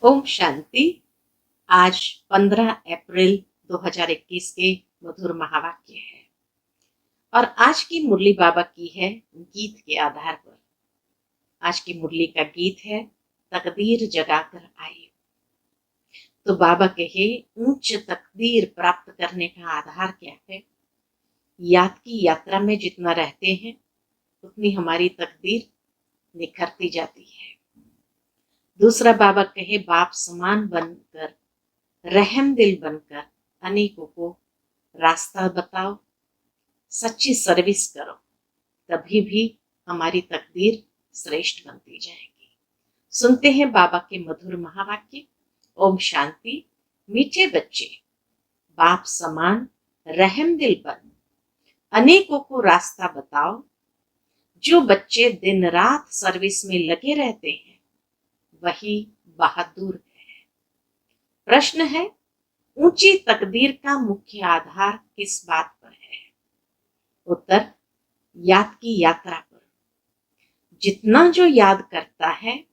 ओम शांति। आज 15 अप्रैल 2021 के मधुर महावाक्य है और आज की मुरली बाबा की है गीत के आधार पर। आज की मुरली का गीत है तकदीर जगाकर आए। तो बाबा कहे ऊंच तकदीर प्राप्त करने का आधार क्या है? याद की यात्रा में जितना रहते हैं उतनी हमारी तकदीर निखरती जाती है। दूसरा बाबा कहे बाप समान बनकर, रहम दिल बनकर अनेकों को रास्ता बताओ, सच्ची सर्विस करो, तभी भी हमारी तकदीर श्रेष्ठ बनती जाएगी। सुनते हैं बाबा के मधुर महावाक्य। ओम शांति। मीठे बच्चे, बाप समान रहम दिल बन, अनेकों को रास्ता बताओ। जो बच्चे दिन रात सर्विस में लगे रहते हैं वही बहादुर है। प्रश्न है, ऊंची तकदीर का मुख्य आधार किस बात पर है? उत्तर, याद की यात्रा पर। जितना जो याद करता है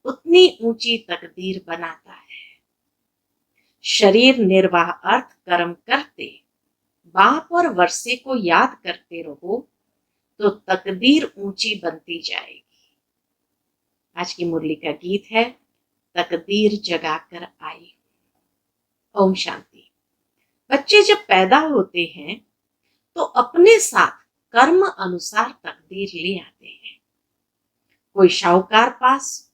उतनी ऊंची तकदीर बनाता है। शरीर निर्वाह अर्थ कर्म करते बाप और वर्षे को याद करते रहो तो तकदीर ऊंची बनती जाएगी। आज की मुरली का गीत है तकदीर जगाकर आई। ओम शांति। बच्चे जब पैदा होते हैं तो अपने साथ कर्म अनुसार तकदीर ले आते हैं। कोई शाहूकार पास,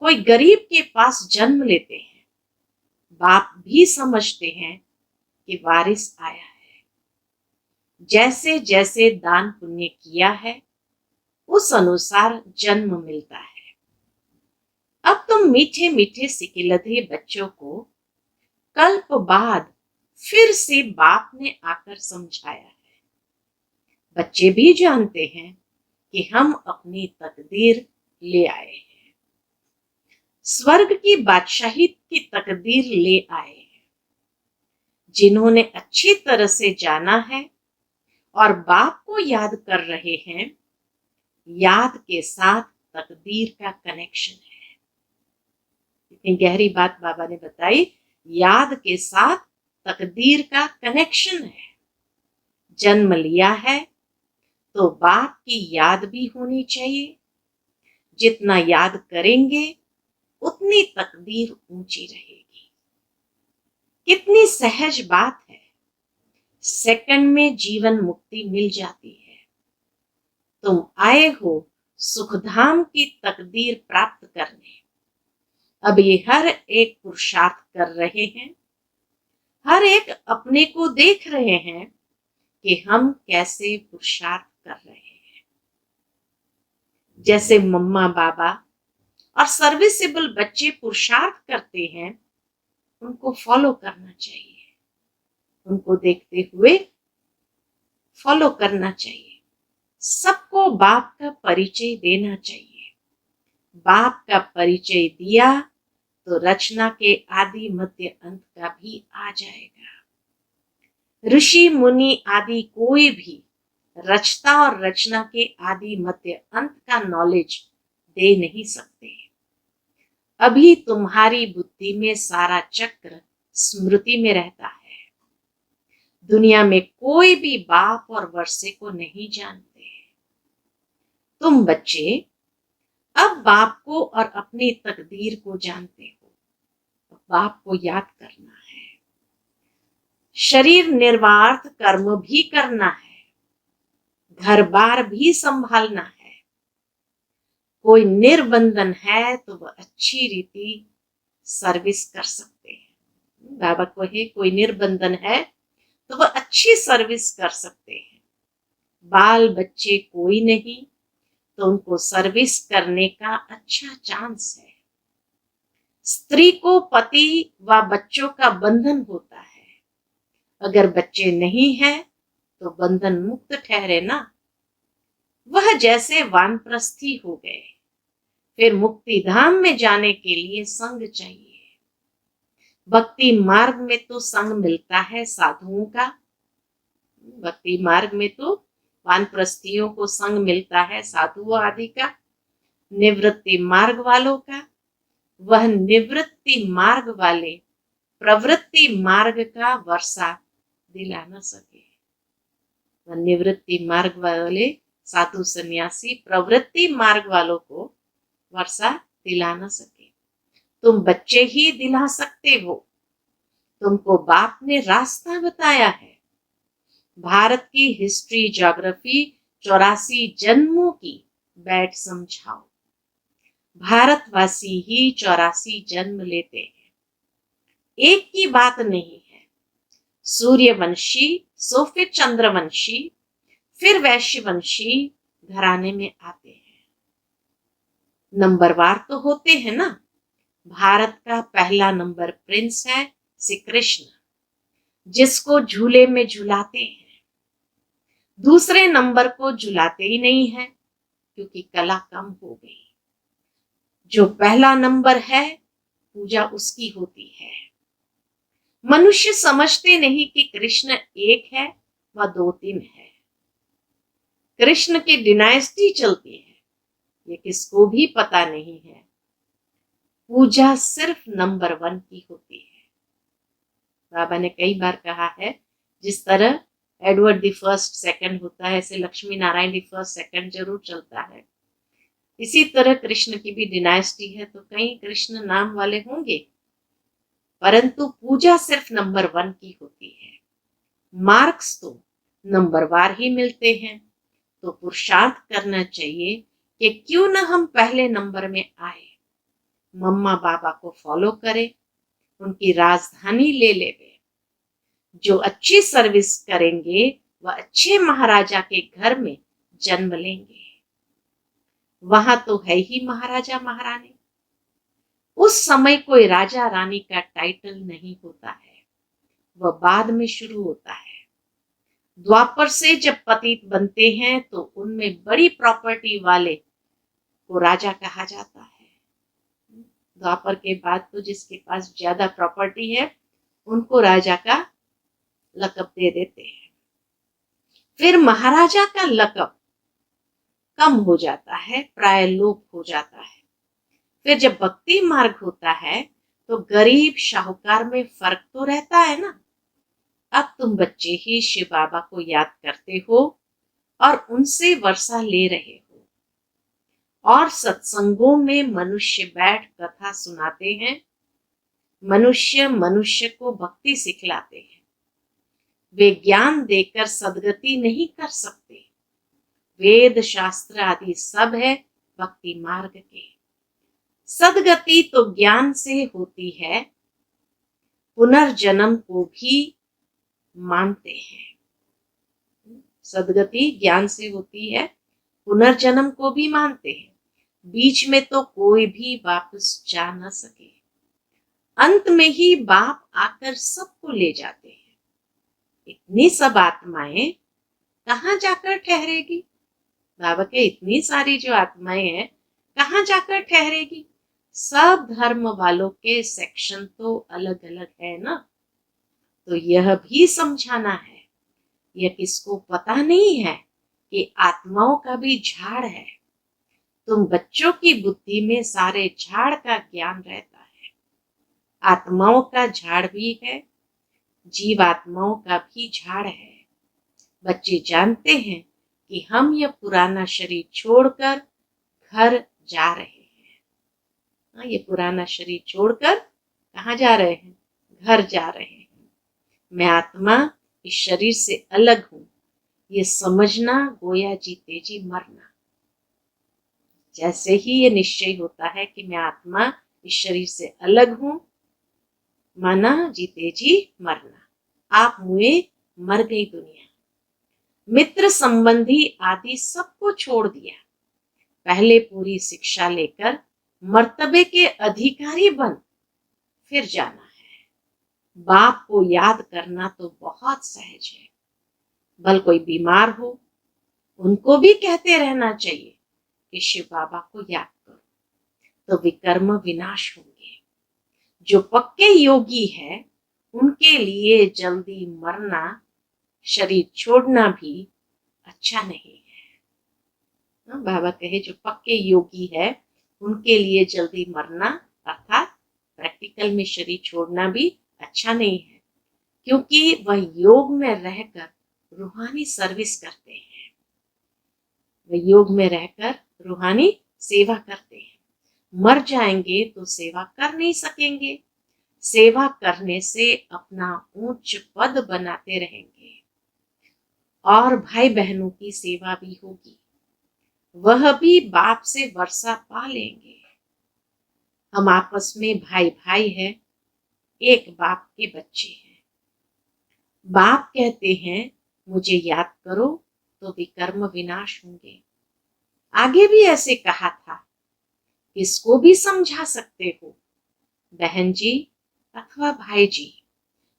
कोई गरीब के पास जन्म लेते हैं। बाप भी समझते हैं कि वारिस आया है। जैसे जैसे दान पुण्य किया है उस अनुसार जन्म मिलता है। अब तुम मीठे मीठे सिकिलधे बच्चों को कल्प बाद फिर से बाप ने आकर समझाया है। बच्चे भी जानते हैं कि हम अपनी तकदीर ले आए हैं। स्वर्ग की बादशाही की तकदीर ले आए हैं। जिन्होंने अच्छी तरह से जाना है और बाप को याद कर रहे हैं, याद के साथ तकदीर का कनेक्शन है। इतनी गहरी बात बाबा ने बताई। याद के साथ तकदीर का कनेक्शन है। जन्म लिया है तो बाप की याद भी होनी चाहिए। जितना याद करेंगे उतनी तकदीर ऊंची रहेगी। कितनी सहज बात है। सेकंड में जीवन मुक्ति मिल जाती है। तुम आए हो सुखधाम की तकदीर प्राप्त करने। अब ये हर एक पुरुषार्थ कर रहे हैं। हर एक अपने को देख रहे हैं कि हम कैसे पुरुषार्थ कर रहे हैं। जैसे मम्मा बाबा और सर्विसेबल बच्चे पुरुषार्थ करते हैं, उनको फॉलो करना चाहिए। उनको देखते हुए फॉलो करना चाहिए। सबको बाप का परिचय देना चाहिए। बाप का परिचय दिया तो रचना के आदि मध्य अंत का भी आ जाएगा। ऋषि मुनि आदि कोई भी रचता और रचना के आदि मध्य अंत का नॉलेज दे नहीं सकते। अभी तुम्हारी बुद्धि में सारा चक्र स्मृति में रहता है। दुनिया में कोई भी बाप और वर्षे को नहीं जानते। तुम बच्चे अब बाप को और अपनी तकदीर को जानते हो। बाप को याद करना है। शरीर निर्वार्थ कर्म भी करना है। घर बार भी संभालना है। कोई निर्बंधन है तो वह अच्छी रीति सर्विस कर सकते हैं। बाबा को है कोई निर्बंधन है तो वह अच्छी सर्विस कर सकते हैं। बाल बच्चे कोई नहीं तो उनको सर्विस करने का अच्छा चांस है। स्त्री को पति व बच्चों का बंधन होता है। अगर बच्चे नहीं है तो बंधन मुक्त ठहरे ना। वह जैसे वानप्रस्थी हो गए। फिर मुक्ति धाम में जाने के लिए संग चाहिए। भक्ति मार्ग में तो संग मिलता है साधुओं का। भक्ति मार्ग में तो वानप्रस्थियों को संग मिलता है साधुओं आदि का। निवृत्ति मार्ग वालों का, वह निवृत्त निवृत्ति मार्ग वाले प्रवृत्ति मार्ग का वर्षा दिला न सके। निवृत्ति मार्ग वाले साधु सन्यासी प्रवृत्ति मार्ग वालों को वर्षा दिला न सके। तुम बच्चे ही दिला सकते हो, तुमको बाप ने रास्ता बताया है। भारत की हिस्ट्री ज्योग्राफी 84 जन्मों की बैठ समझाओ। भारतवासी ही 84 जन्म लेते हैं, एक की बात नहीं है। सूर्यवंशी सो फिर चंद्रवंशी फिर वैश्यवंशी घराने में आते हैं। नंबरवार तो होते हैं ना। भारत का पहला नंबर प्रिंस है श्री कृष्ण, जिसको झूले में झुलाते हैं। दूसरे नंबर को झुलाते ही नहीं है क्योंकि कला कम हो गई। जो पहला नंबर है पूजा उसकी होती है। मनुष्य समझते नहीं कि कृष्ण एक है व 2-3 है। कृष्ण की डिनाइस्टी चलती है, ये किसको भी पता नहीं है। पूजा सिर्फ नंबर 1 की होती है। बाबा ने कई बार कहा है, जिस तरह एडवर्ड द फर्स्ट सेकंड होता है, ऐसे Lakshmi Narayan the first second जरूर चलता है। इसी तरह कृष्ण की भी डिनाइस्टी है, तो कई कृष्ण नाम वाले होंगे, परंतु पूजा सिर्फ नंबर 1 की होती है। मार्क्स तो नंबरवार ही मिलते हैं, तो पुरुषार्थ करना चाहिए कि क्यों न हम पहले नंबर में आए, मम्मा बाबा को फॉलो करें, उनकी राजधानी ले लेवे। जो अच्छी सर्विस करेंगे वह अच्छे महाराजा के घर में जन्म लेंगे। वहां तो है ही महाराजा महारानी। उस समय कोई राजा रानी का टाइटल नहीं होता है, वह बाद में शुरू होता है। द्वापर से जब पतित बनते हैं तो उनमें बड़ी प्रॉपर्टी वाले को राजा कहा जाता है। द्वापर के बाद तो जिसके पास ज्यादा प्रॉपर्टी है उनको राजा का लक़ब दे देते हैं। फिर महाराजा का लक़ब कम हो जाता है, प्राय लोप हो जाता है। फिर जब भक्ति मार्ग होता है तो गरीब शाहूकार में फर्क तो रहता है ना। अब तुम बच्चे ही शिव बाबा को याद करते हो और उनसे वर्षा ले रहे हो, और सत्संगों में मनुष्य बैठ कथा सुनाते हैं। मनुष्य मनुष्य को भक्ति सिखलाते हैं। वे ज्ञान देकर सदगति नहीं कर सकते। वेद शास्त्र आदि सब है भक्ति मार्ग के। सदगति तो ज्ञान से होती है, पुनर्जन्म को भी मानते हैं। सदगति ज्ञान से होती है, पुनर्जन्म को भी मानते हैं। बीच में तो कोई भी वापस जा न सके। अंत में ही बाप आकर सबको ले जाते हैं। इतनी सब आत्माएं कहाँ जाकर ठहरेगी? बाबा के इतनी सारी जो आत्माएं हैं कहाँ जाकर ठहरेगी? सब धर्म वालों के सेक्शन तो अलग अलग है ना। तो यह भी समझाना है, यह किसको पता नहीं है कि आत्माओं का भी झाड़ है। तुम बच्चों की बुद्धि में सारे झाड़ का ज्ञान रहता है। आत्माओं का झाड़ भी है, जीवात्माओं का भी झाड़ है। बच्चे जानते हैं कि हम यह पुराना शरीर छोड़कर घर जा रहे हैं। ये पुराना शरीर छोड़कर कहाँ जा रहे हैं? घर जा रहे हैं। मैं आत्मा इस शरीर से अलग हूं, ये समझना गोया जीते जी मरना। जैसे ही ये निश्चय होता है कि मैं आत्मा इस शरीर से अलग हूं, माना जीते जी मरना। आप हुए मर गई दुनिया। मित्र संबंधी आदि सबको छोड़ दिया। पहले पूरी शिक्षा लेकर मर्तबे के अधिकारी बन फिर जाना है। बाप को याद करना तो बहुत सहज है। भल कोई बीमार हो, उनको भी कहते रहना चाहिए कि शिव बाबा को याद करो, तो विकर्म विनाश होंगे। जो पक्के योगी है उनके लिए जल्दी मरना, शरीर छोड़ना भी अच्छा नहीं है। बाबा कहे जो पक्के योगी है उनके लिए जल्दी मरना अर्थात प्रैक्टिकल में शरीर छोड़ना भी अच्छा नहीं है, क्योंकि वह योग में रहकर रूहानी सर्विस करते हैं, वह योग में रहकर रूहानी सेवा करते हैं। मर जाएंगे तो सेवा कर नहीं सकेंगे, सेवा करने से अपना ऊंच पद बनाते रहेंगे और भाई बहनों की सेवा भी होगी, वह भी बाप से वर्षा पा लेंगे। हम आपस में भाई भाई हैं, एक बाप के बच्चे हैं। बाप कहते हैं मुझे याद करो तो विकर्म विनाश होंगे। आगे भी ऐसे कहा था, इसको भी समझा सकते हो बहन जी अथवा भाई जी,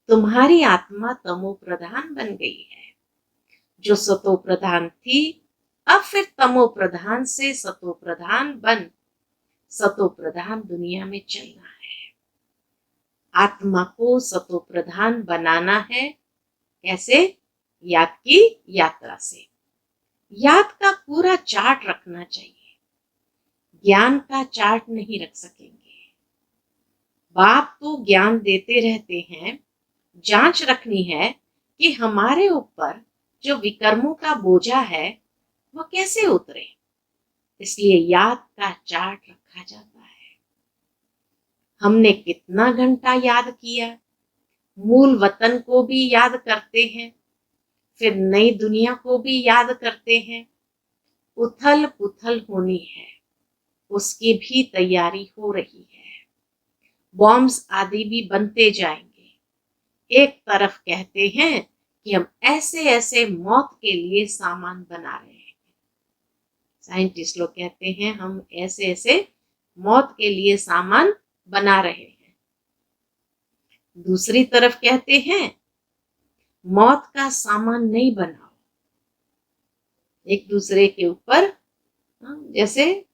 तुम्हारी आत्मा तमो प्रधान बन गई है, जो सतो प्रधान थी अब फिर तमो प्रधान से सतो प्रधान बन सतो प्रधान दुनिया में चलना है। आत्मा को सतो प्रधान बनाना है, कैसे? याद की यात्रा से। याद का पूरा चार्ट रखना चाहिए, ज्ञान का चार्ट नहीं रख सकेंगे। बाप तो ज्ञान देते रहते हैं, जांच रखनी है कि हमारे ऊपर जो विकर्मों का बोझा है वह कैसे उतरे, इसलिए याद का चार्ट रखा जाता है। हमने कितना घंटा याद किया, मूल वतन को भी याद करते हैं, फिर नई दुनिया को भी याद करते हैं। उथल पुथल होनी है, उसकी भी तैयारी हो रही है। बॉम्ब्स आदि भी बनते जाएंगे। एक तरफ कहते हैं कि हम ऐसे ऐसे मौत के लिए सामान बना रहे हैं, साइंटिस्ट लोग कहते हैं हम ऐसे ऐसे मौत के लिए सामान बना रहे हैं। दूसरी तरफ कहते हैं मौत का सामान नहीं बनाओ, एक दूसरे के ऊपर जैसे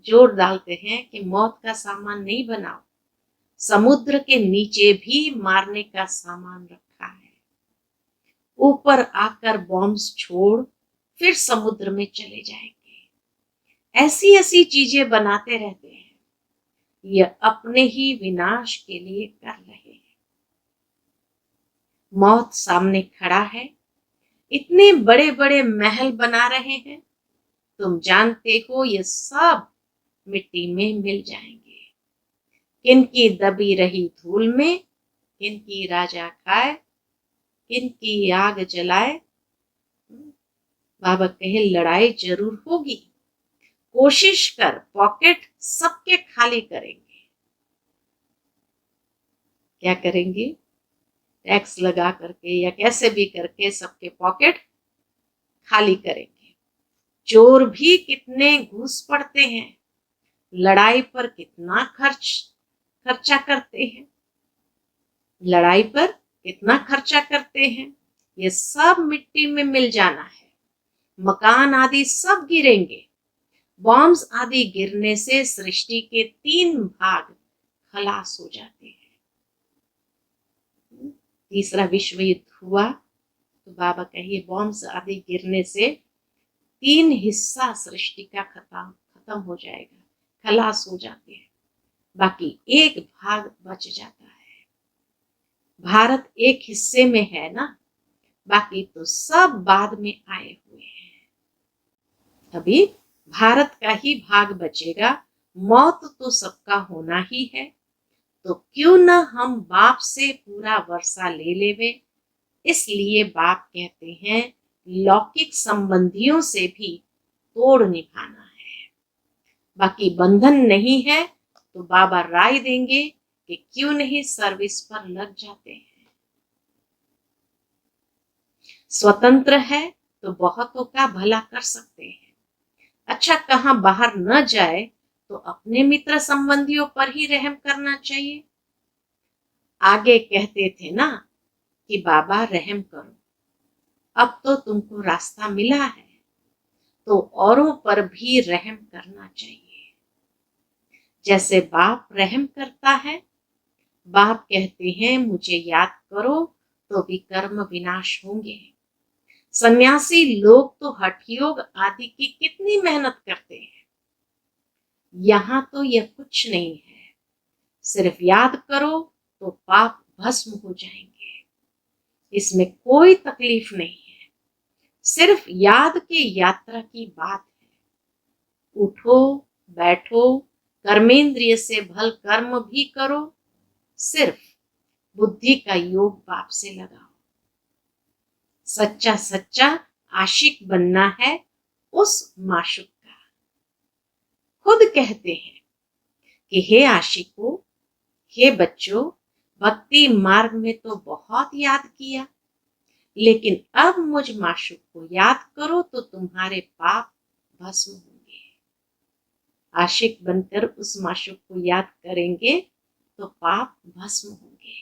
जोर डालते हैं कि मौत का सामान नहीं बनाओ। समुद्र के नीचे भी मारने का सामान रखा है, ऊपर आकर बॉम्ब्स छोड़ फिर समुद्र में चले जाएंगे। ऐसी ऐसी चीजें बनाते रहते हैं, यह अपने ही विनाश के लिए कर रहे हैं। मौत सामने खड़ा है, इतने बड़े बड़े महल बना रहे हैं, तुम जानते हो ये सब मिट्टी में मिल जाएंगे। किनकी दबी रही धूल में, किनकी राजा खाए, किनकी आग जलाए। बाबा कहे लड़ाई जरूर होगी, कोशिश कर पॉकेट सबके खाली करेंगे। क्या करेंगे? टैक्स लगा करके या कैसे भी करके सबके पॉकेट खाली करेंगे। चोर भी कितने घूस पड़ते हैं, लड़ाई पर कितना खर्चा करते हैं, लड़ाई पर कितना खर्चा करते हैं। ये सब मिट्टी में मिल जाना है। मकान आदि सब गिरेंगे। बॉम्ब्स आदि गिरने से सृष्टि के 3 भाग खलास हो जाते हैं। तीसरा विश्व युद्ध हुआ तो बाबा कहिए बॉम्ब्स आदि गिरने से 3 हिस्सा सृष्टि का खत्म हो जाएगा, खलास हो जाते हैं, बाकी 1 भाग बच जाता है। भारत एक हिस्से में है ना, बाकी तो सब बाद में आए हुए हैं। अभी भारत का ही भाग बचेगा। मौत तो सबका होना ही है, तो क्यों न हम बाप से पूरा वर्षा ले लेवे। इसलिए बाप कहते हैं लौकिक संबंधियों से भी तोड़ निभाना है, बाकी बंधन नहीं है तो बाबा राय देंगे कि क्यों नहीं सर्विस पर लग जाते हैं। स्वतंत्र है तो बहुतों का भला कर सकते हैं। अच्छा, कहाँ बाहर न जाए तो अपने मित्र संबंधियों पर ही रहम करना चाहिए। आगे कहते थे ना कि बाबा रहम करो, अब तो तुमको रास्ता मिला है तो औरों पर भी रहम करना चाहिए। जैसे बाप रहम करता है, बाप कहते हैं मुझे याद करो तो विकर्म विनाश होंगे। सन्यासी लोग तो हठयोग आदि की कितनी मेहनत करते हैं, यहाँ तो यह कुछ नहीं है। सिर्फ याद करो तो पाप भस्म हो जाएंगे। इसमें कोई तकलीफ नहीं है, सिर्फ याद के यात्रा की बात है। उठो, बैठो, कर्मेंद्रिय से भल कर्म भी करो, सिर्फ बुद्धि का योग बाप से लगाओ। सच्चा सच्चा आशिक बनना है उस माशूक का। खुद कहते हैं कि हे आशिकों, हे बच्चों, भक्ति मार्ग में तो बहुत याद किया, लेकिन अब मुझ माशूक को याद करो तो तुम्हारे पाप भस्म होंगे। आशिक बनकर उस माशूक को याद करेंगे तो पाप भस्म होंगे।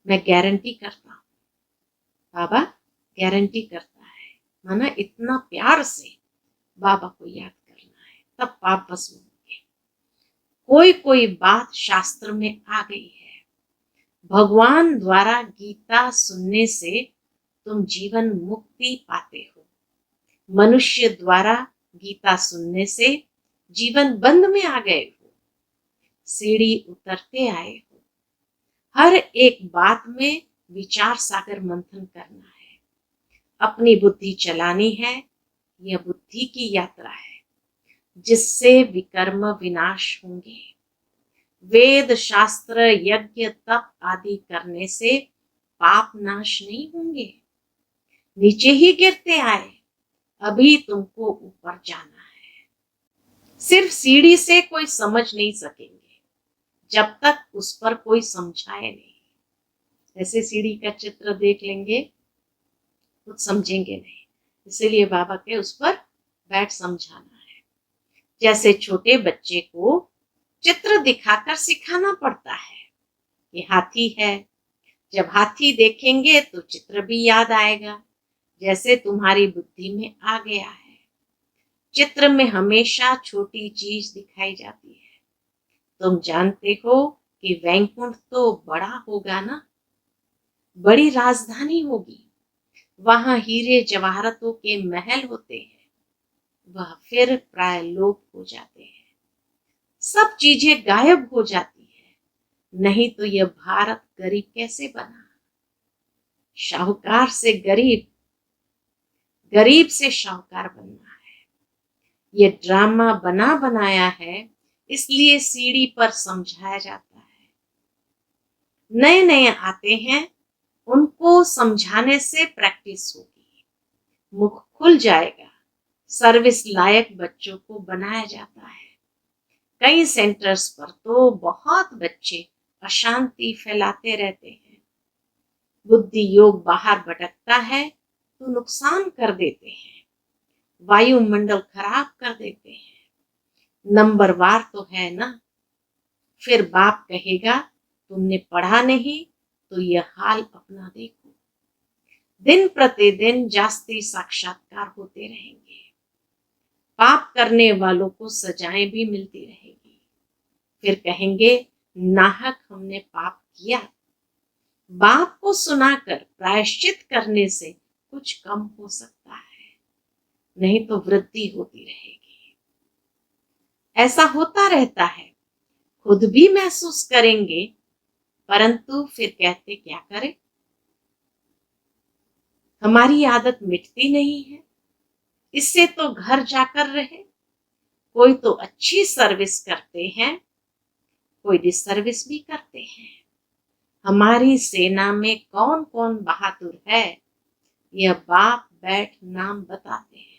मैं गारंटी करता हूं, बाबा गारंटी करता है। माना इतना प्यार से बाबा को याद करना है, तब पाप भस्म होंगे। कोई कोई बात शास्त्र में आ गई है। भगवान द्वारा गीता सुनने से तुम जीवन मुक्ति पाते हो। मनुष्य द्वारा गीता सुनने से जीवन बंद में आ गए हो, सीढ़ी उतरते आए हो। हर एक बात में विचार सागर मंथन करना है, अपनी बुद्धि चलानी है। यह बुद्धि की यात्रा है जिससे विकर्म विनाश होंगे। वेद शास्त्र यज्ञ तप आदि करने से पाप नाश नहीं होंगे, नीचे ही गिरते आए। अभी तुमको ऊपर जाना है। सिर्फ सीढ़ी से कोई समझ नहीं सकेंगे जब तक उस पर कोई समझाए नहीं। ऐसे सीढ़ी का चित्र देख लेंगे कुछ समझेंगे नहीं, इसीलिए बाबा के उस पर बैठ समझाना है। जैसे छोटे बच्चे को चित्र दिखाकर सिखाना पड़ता है। ये हाथी है, जब हाथी देखेंगे तो चित्र भी याद आएगा, जैसे तुम्हारी बुद्धि में आ गया है। चित्र में हमेशा छोटी चीज दिखाई जाती है। तुम जानते हो कि वैकुंठ तो बड़ा होगा ना, बड़ी राजधानी होगी। वहां हीरे जवाहरतों के महल होते हैं, वह फिर प्राय लोप हो जाते हैं। सब चीजें गायब हो जाती है, नहीं तो यह भारत गरीब कैसे बना। शाहूकार से गरीब, गरीब से शाहूकार बनना है। ये ड्रामा बना बनाया है, इसलिए सीढ़ी पर समझाया जाता है। नए नए आते हैं, उनको समझाने से प्रैक्टिस होगी, मुख खुल जाएगा। सर्विस लायक बच्चों को बनाया जाता है। कई सेंटर्स पर तो बहुत बच्चे अशांति फैलाते रहते हैं। बुद्धि योग बाहर भटकता है तो नुकसान कर देते हैं, वायुमंडल खराब कर देते हैं। नंबरवार तो है ना। फिर बाप कहेगा तुमने पढ़ा नहीं तो यह हाल अपना देखो। दिन प्रतिदिन जास्ती साक्षात्कार होते रहेंगे। पाप करने वालों को सजाएं भी मिलती रहेगी। फिर कहेंगे नाहक हमने पाप किया। बाप को सुनाकर प्रायश्चित करने से कुछ कम हो सकता है, नहीं तो वृद्धि होती रहेगी। ऐसा होता रहता है, खुद भी महसूस करेंगे, परंतु फिर कहते क्या करें। हमारी आदत मिटती नहीं है, इससे तो घर जाकर रहे। कोई तो अच्छी सर्विस करते हैं, कोई डिसर्विस भी करते हैं। हमारी सेना में कौन कौन बहादुर है, यह बाप बैठ नाम बताते हैं।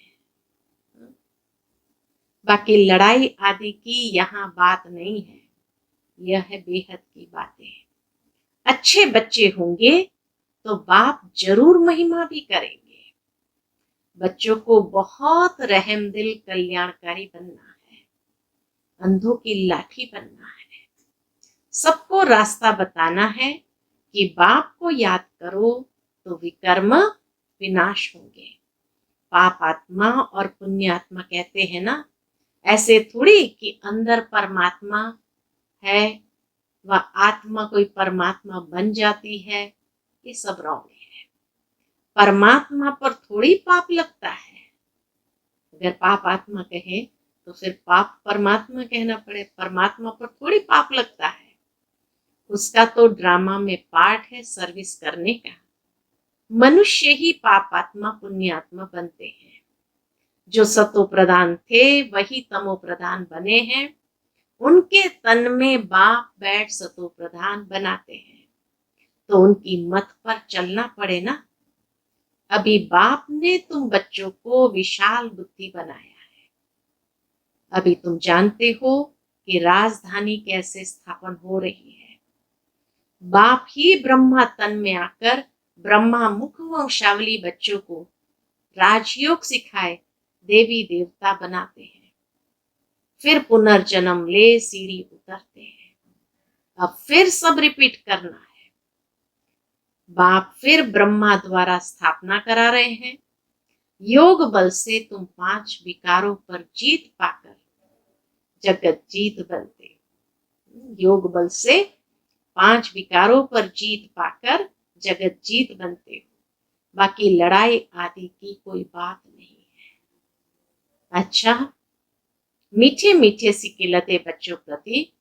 बाकी लड़ाई आदि की यहाँ बात नहीं है, यह है बेहद की बातें। अच्छे बच्चे होंगे तो बाप जरूर महिमा भी करेंगे। बच्चों को बहुत रहम दिल कल्याणकारी बनना है, अंधों की लाठी बनना है। सबको रास्ता बताना है कि बाप को याद करो तो विकर्म विनाश होंगे। पाप आत्मा और पुण्य आत्मा कहते हैं ना, ऐसे थोड़ी कि अंदर परमात्मा है वह आत्मा कोई परमात्मा बन जाती है, ये सब रॉन्ग है। परमात्मा पर थोड़ी पाप लगता है। अगर पाप आत्मा कहे तो फिर पाप परमात्मा कहना पड़े, परमात्मा पर थोड़ी पाप लगता है। उसका तो ड्रामा में पार्ट है सर्विस करने का। मनुष्य ही पापात्मा पुण्यात्मा बनते हैं। जो सतो प्रधान थे वही तमो प्रधान बने हैं। उनके तन में बाप बैठ सतो प्रधान बनाते हैं, तो उनकी मत पर चलना पड़े ना। अभी बाप ने तुम बच्चों को विशाल बुद्धि बनाया है। अभी तुम जानते हो कि राजधानी कैसे स्थापन हो रही है। बाप ही ब्रह्मा तन में आकर ब्रह्मा मुख वंशावली बच्चों को राजयोग सिखाए देवी देवता बनाते हैं, फिर पुनर्जन्म ले सीढ़ी उतरते हैं। अब फिर सब रिपीट करना है। बाप फिर ब्रह्मा द्वारा स्थापना करा रहे हैं। योग बल से तुम 5 विकारों पर जीत पाकर जगत जीत बनते। योग बल से 5 विकारों पर जीत पाकर जगत जीत बनते हो। बाकी लड़ाई आदि की कोई बात नहीं है। अच्छा, मीठे मीठे सिकिलते बच्चों प्रति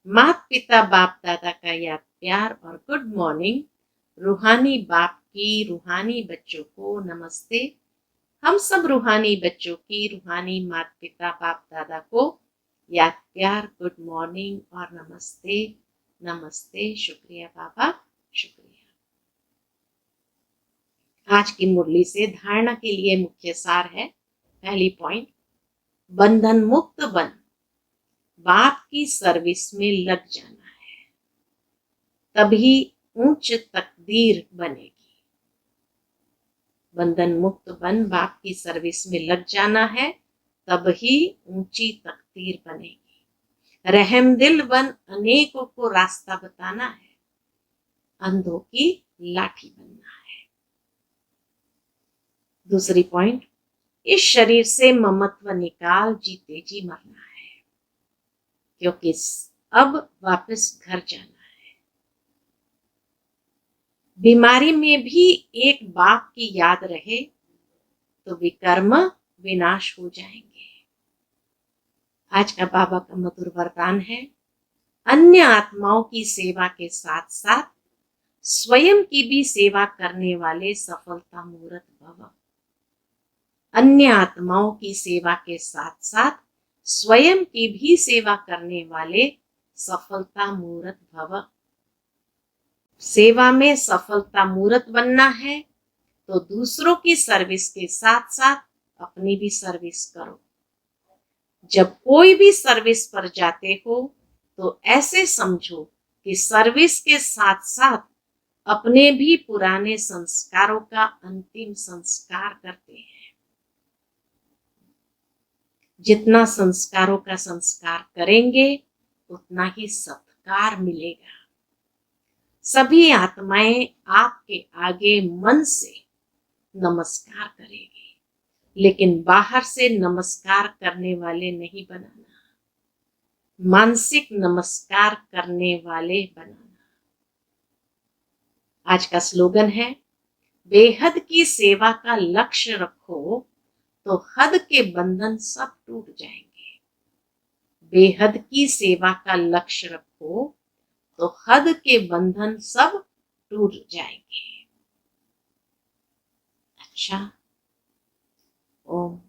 माता पिता बाप दादा का याद प्यार और गुड मॉर्निंग। रूहानी बाप की रूहानी बच्चों को नमस्ते। हम सब रूहानी बच्चों की रूहानी माता पिता बाप दादा को याद प्यार गुड मॉर्निंग और नमस्ते। नमस्ते, शुक्रिया बाबा, शुक्रिया। आज की मुरली से धारणा के लिए मुख्य सार है। पहली पॉइंट, बंधन मुक्त बन, बाप की सर्विस में लग जाना है, तभी उच्च तकदीर बनेगी। बंधन मुक्त बन, बाप की सर्विस में लग जाना है, तभी ऊंची तकदीर बनेगी। रहमदिल बन, अनेकों को रास्ता बताना है, अंधों की लाठी बनना है। दूसरी पॉइंट, इस शरीर से ममत्व निकाल, जीते जी मरना है, क्योंकि अब वापस घर जाना है। बीमारी में भी एक बाप की याद रहे तो विकर्म विनाश हो जाएंगे। आज का बाबा का मधुर वरदान है, अन्य आत्माओं की सेवा के साथ साथ स्वयं की भी सेवा करने वाले सफलता मूर्त भव। अन्य आत्माओं की सेवा के साथ साथ स्वयं की भी सेवा करने वाले सफलता मूर्त भव। सेवा में सफलता मूर्त बनना है तो दूसरों की सर्विस के साथ साथ अपनी भी सर्विस करो। जब कोई भी सर्विस पर जाते हो तो ऐसे समझो कि सर्विस के साथ साथ अपने भी पुराने संस्कारों का अंतिम संस्कार करते हैं। जितना संस्कारों का संस्कार करेंगे उतना ही सत्कार मिलेगा। सभी आत्माएं आपके आगे मन से नमस्कार करेगी, लेकिन बाहर से नमस्कार करने वाले नहीं बनाना, मानसिक नमस्कार करने वाले बनाना। आज का स्लोगन है, बेहद की सेवा का लक्ष्य रखो तो हद के बंधन सब टूट जाएंगे। बेहद की सेवा का लक्ष्य रखो तो हद के बंधन सब टूट जाएंगे। अच्छा, ओम